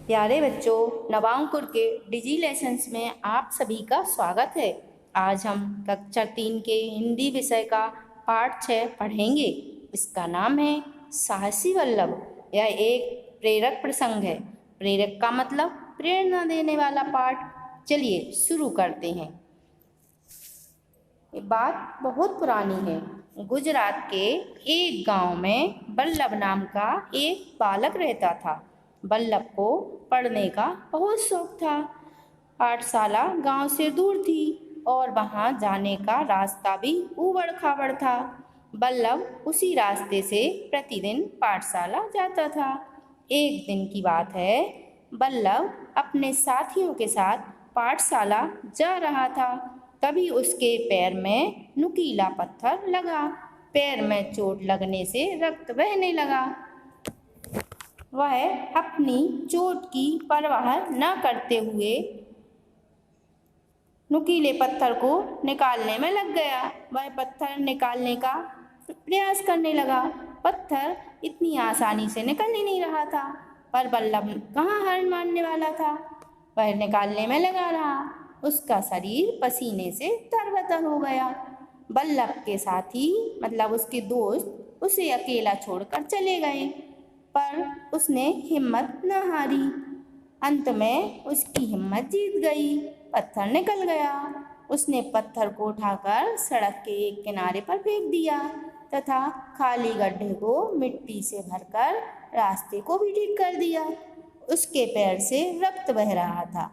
प्यारे बच्चों, नवांकुर के डिजी लेसन्स में आप सभी का स्वागत है। आज हम कक्षा 3 के हिंदी विषय का पाठ 6 पढ़ेंगे। इसका नाम है साहसी वल्लभ। यह एक प्रेरक प्रसंग है। प्रेरक का मतलब प्रेरणा देने वाला पाठ। चलिए शुरू करते हैं। ये बात बहुत पुरानी है। गुजरात के एक गांव में वल्लभ नाम का एक बालक रहता था। वल्लभ को पढ़ने का बहुत शौक था। पाठशाला गांव से दूर थी और वहां जाने का रास्ता भी ऊबड़ खाबड़ था। वल्लभ उसी रास्ते से प्रतिदिन पाठशाला जाता था। एक दिन की बात है, वल्लभ अपने साथियों के साथ पाठशाला जा रहा था। तभी उसके पैर में नुकीला पत्थर लगा। पैर में चोट लगने से रक्त बहने लगा। वह अपनी चोट की परवाह न करते हुए नुकीले पत्थर को निकालने में लग गया। वह पत्थर निकालने का प्रयास करने लगा। पत्थर इतनी आसानी से निकल ही नहीं रहा था, पर वल्लभ कहाँ हार मानने वाला था। वह निकालने में लगा रहा। उसका शरीर पसीने से तरबतर हो गया। वल्लभ के साथी मतलब उसके दोस्त उसे अकेला छोड़कर चले गए, पर उसने हिम्मत न हारी। अंत में उसकी हिम्मत जीत गई। पत्थर निकल गया। उसने पत्थर को उठाकर सड़क के एक किनारे पर फेंक दिया तथा खाली गड्ढे को मिट्टी से भरकर रास्ते को भी ठीक कर दिया। उसके पैर से रक्त बह रहा था।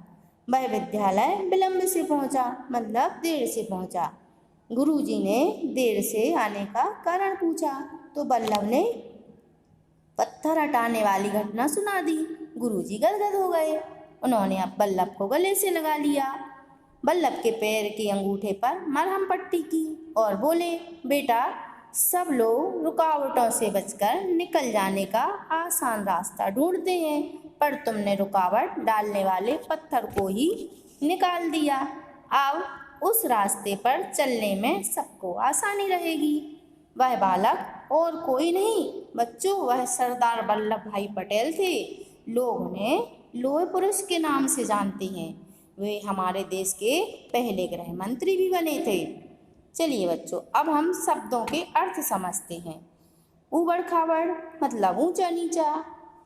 वह विद्यालय विलंब से पहुंचा, मतलब देर से पहुंचा। गुरुजी ने देर से आने का कारण पूछा तो वल्लभ ने पत्थर हटाने वाली घटना सुना दी। गुरुजी गदगद हो गए। उन्होंने अब वल्लभ को गले से लगा लिया। वल्लभ के पैर के अंगूठे पर मरहम पट्टी की और बोले, बेटा, सब लोग रुकावटों से बचकर निकल जाने का आसान रास्ता ढूंढते हैं, पर तुमने रुकावट डालने वाले पत्थर को ही निकाल दिया। अब उस रास्ते पर चलने में सबको आसानी रहेगी। वह बालक और कोई नहीं बच्चों, वह सरदार वल्लभ भाई पटेल थे। लोग उन्हें लौह पुरुष के नाम से जानते हैं। वे हमारे देश के पहले गृह मंत्री भी बने थे। चलिए बच्चों, अब हम शब्दों के अर्थ समझते हैं। ऊबड़ खाबड़ मतलब ऊंचा नीचा,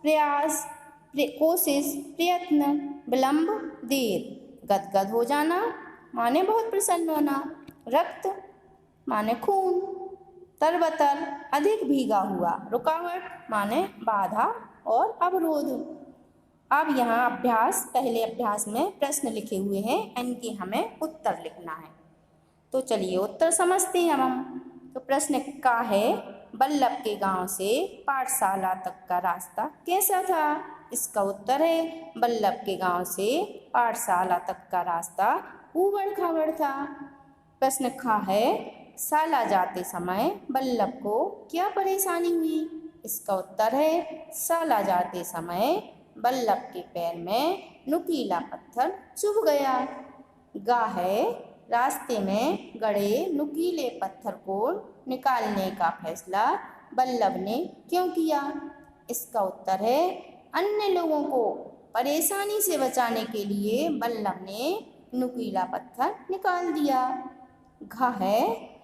प्रयास कोशिश, प्रयत्न, विलंब, देर, गदगद हो जाना माने बहुत प्रसन्न होना, रक्त माने खून, तरबतर अधिक भीगा हुआ, रुकावट माने बाधा और अवरोध। अब यहाँ अभ्यास, पहले अभ्यास में प्रश्न लिखे हुए हैं, इनके हमें उत्तर लिखना है। तो चलिए उत्तर समझते हैं हम। तो प्रश्न का है, वल्लभ के गांव से पाठशाला तक का रास्ता कैसा था? इसका उत्तर है, वल्लभ के गांव से पाठशाला तक का रास्ता ऊबड़ खाबड़ था। प्रश्न खा है, शाला जाते समय वल्लभ को क्या परेशानी हुई? इसका उत्तर है, शाला जाते समय वल्लभ के पैर में नुकीला पत्थर चुभ गया। गा है, रास्ते में गड़े नुकीले पत्थर को निकालने का फैसला वल्लभ ने क्यों किया? इसका उत्तर है, अन्य लोगों को परेशानी से बचाने के लिए वल्लभ ने नुकीला पत्थर निकाल दिया। घ है,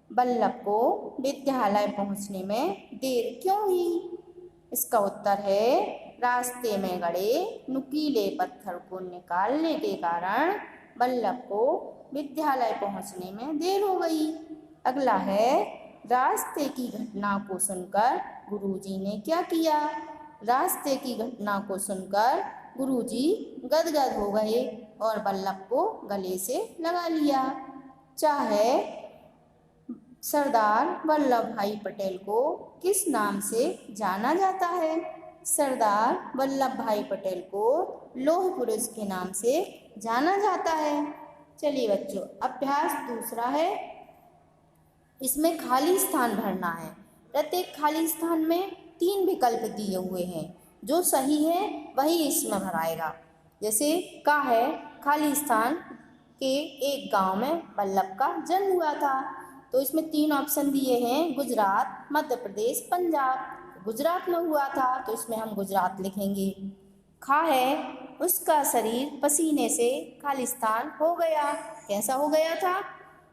वल्लभ को विद्यालय पहुंचने में देर क्यों हुई? इसका उत्तर है, रास्ते में गड़े नुकीले पत्थर को निकालने के कारण वल्लभ को विद्यालय पहुंचने में देर हो गई। अगला है, रास्ते की घटना को सुनकर गुरुजी ने क्या किया? रास्ते की घटना को सुनकर गुरुजी गदगद हो गए और वल्लभ को गले से लगा लिया। चाहे सरदार वल्लभ भाई पटेल को किस नाम से जाना जाता है? सरदार वल्लभ भाई पटेल को लौह पुरुष के नाम से जाना जाता है। चलिए बच्चों, अभ्यास दूसरा है, इसमें खाली स्थान भरना है। प्रत्येक खाली स्थान में 3 विकल्प दिए हुए हैं, जो सही है वही इसमें भराएगा। जैसे का है, खाली स्थान के एक गांव में वल्लभ का जन्म हुआ था, तो इसमें 3 ऑप्शन दिए हैं, गुजरात, मध्य प्रदेश, पंजाब। गुजरात में हुआ था तो इसमें हम गुजरात लिखेंगे। खा है उसका शरीर पसीने से खालिस्तान हो गया। कैसा हो गया था?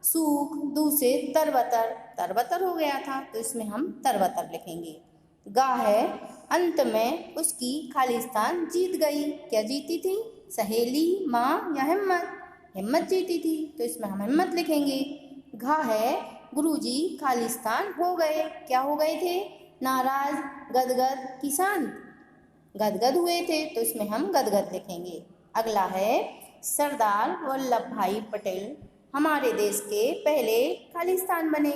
सूख, दूषित, तरबतर, तरबतर हो गया था, तो इसमें हम तरबतर लिखेंगे। गा है अंत में उसकी खालिस्तान जीत गई। क्या जीती थी? सहेली, माँ या हिम्मत? हिम्मत जीती थी, तो इसमें हम हिम्मत लिखेंगे। घा है गुरुजी खालिस्तान हो गए। क्या हो गए थे? नाराज, गदगद कि शांत? गदगद हुए थे, तो इसमें हम गदगद लिखेंगे। अगला है सरदार वल्लभ भाई पटेल हमारे देश के पहले खालिस्तान बने।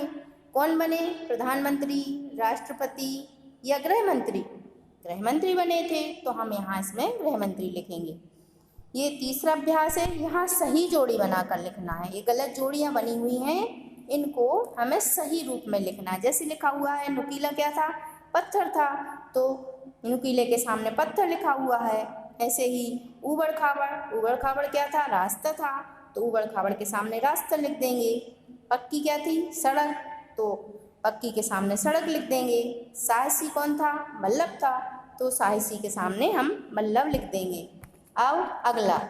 कौन बने? प्रधानमंत्री, राष्ट्रपति या गृह मंत्री? गृह मंत्री बने थे, तो हम यहाँ इसमें गृह मंत्री लिखेंगे। ये तीसरा अभ्यास है, यहाँ सही जोड़ी बनाकर लिखना है। ये गलत जोड़ियाँ बनी हुई हैं, इनको हमें सही रूप में लिखना है। जैसे लिखा हुआ है नुकीला क्या था? पत्थर था, तो नुकीले के सामने पत्थर लिखा हुआ है। ऐसे ही ऊबड़ खाबड़, ऊबड़ खाबड़ क्या था? रास्ता था, तो ऊबड़ खाबड़ के सामने रास्ता लिख देंगे। पक्की क्या थी? सड़क, तो पक्की के सामने सड़क लिख देंगे। साहसी कौन था? वल्लभ था, तो साहसी के सामने हम वल्लभ लिख देंगे। अब अगला,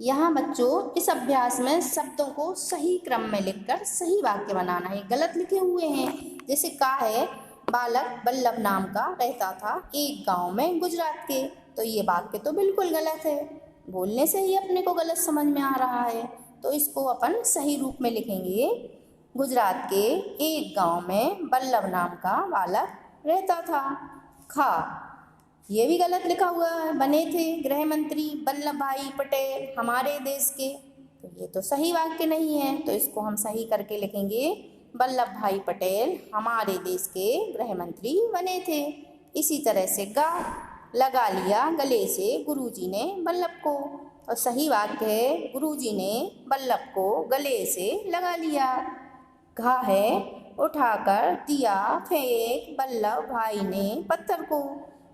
यहाँ बच्चों इस अभ्यास में शब्दों को सही क्रम में लिखकर सही वाक्य बनाना है। गलत लिखे हुए हैं, जैसे का है बालक वल्लभ नाम का रहता था एक गांव में गुजरात के, तो ये वाक्य तो बिल्कुल गलत है। बोलने से ही अपने को गलत समझ में आ रहा है, तो इसको अपन सही रूप में लिखेंगे। गुजरात के एक गांव में वल्लभ नाम का बालक रहता था। खा, ये भी गलत लिखा हुआ है। बने थे गृह मंत्री वल्लभ भाई पटेल हमारे देश के, तो ये तो सही वाक्य नहीं है, तो इसको हम सही करके लिखेंगे। वल्लभ भाई पटेल हमारे देश के गृह मंत्री बने थे। इसी तरह से गा, लगा लिया गले से गुरुजी ने वल्लभ को, और सही वाक्य है गुरुजी ने वल्लभ को गले से लगा लिया। घा है उठाकर दिया फेंक वल्लभ भाई ने पत्थर को,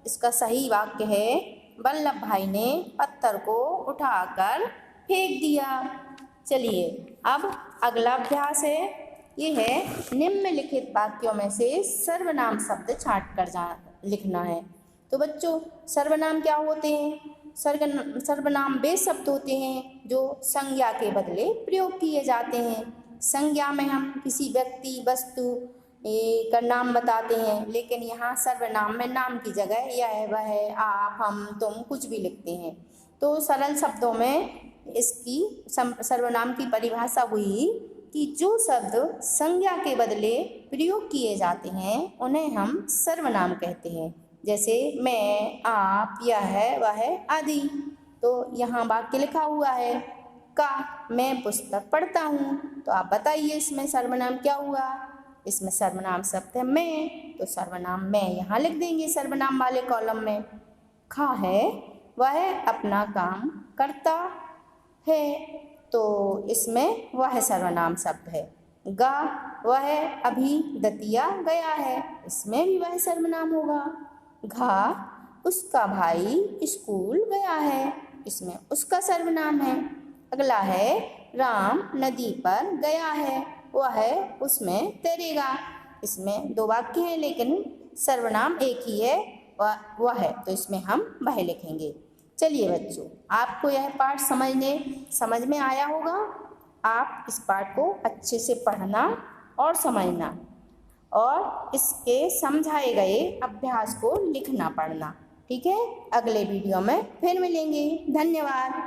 इसका सही वाक्य है वल्लभ भाई ने पत्थर को उठाकर फेंक दिया। चलिए अब अगला अभ्यास है, ये है निम्नलिखित वाक्यों में से सर्वनाम शब्द छांट कर लिखना है। तो बच्चों सर्वनाम क्या होते हैं? सर्वनाम वे शब्द होते हैं जो संज्ञा के बदले प्रयोग किए जाते हैं। संज्ञा में हम किसी व्यक्ति, वस्तु का नाम बताते हैं, लेकिन यहाँ सर्वनाम में नाम की जगह यह, वह, आप, हम, तुम कुछ भी लिखते हैं। तो सरल शब्दों में इसकी सर्वनाम की परिभाषा हुई कि जो शब्द संज्ञा के बदले प्रयोग किए जाते हैं उन्हें हम सर्वनाम कहते हैं। जैसे मैं, आप, यह, वह आदि। तो यहाँ वाक्य लिखा हुआ है का मैं पुस्तक पढ़ता हूँ, तो आप बताइए इसमें सर्वनाम क्या हुआ? इसमें सर्वनाम शब्द है मैं, तो सर्वनाम मैं यहाँ लिख देंगे सर्वनाम वाले कॉलम में। खा है वह अपना काम करता है, तो इसमें वह सर्वनाम शब्द है। गा वह अभी दतिया गया है, इसमें भी वह सर्वनाम होगा। घा उसका भाई स्कूल गया है, इसमें उसका सर्वनाम है। अगला है राम नदी पर गया है, वह उसमें तैरेगा, इसमें दो वाक्य हैं लेकिन सर्वनाम एक ही है, वह है, तो इसमें हम वह लिखेंगे। चलिए बच्चों, आपको यह पाठ समझ में आया होगा। आप इस पाठ को अच्छे से पढ़ना और समझना, और इसके समझाए गए अभ्यास को लिखना पढ़ना। ठीक है, अगले वीडियो में फिर मिलेंगे। धन्यवाद।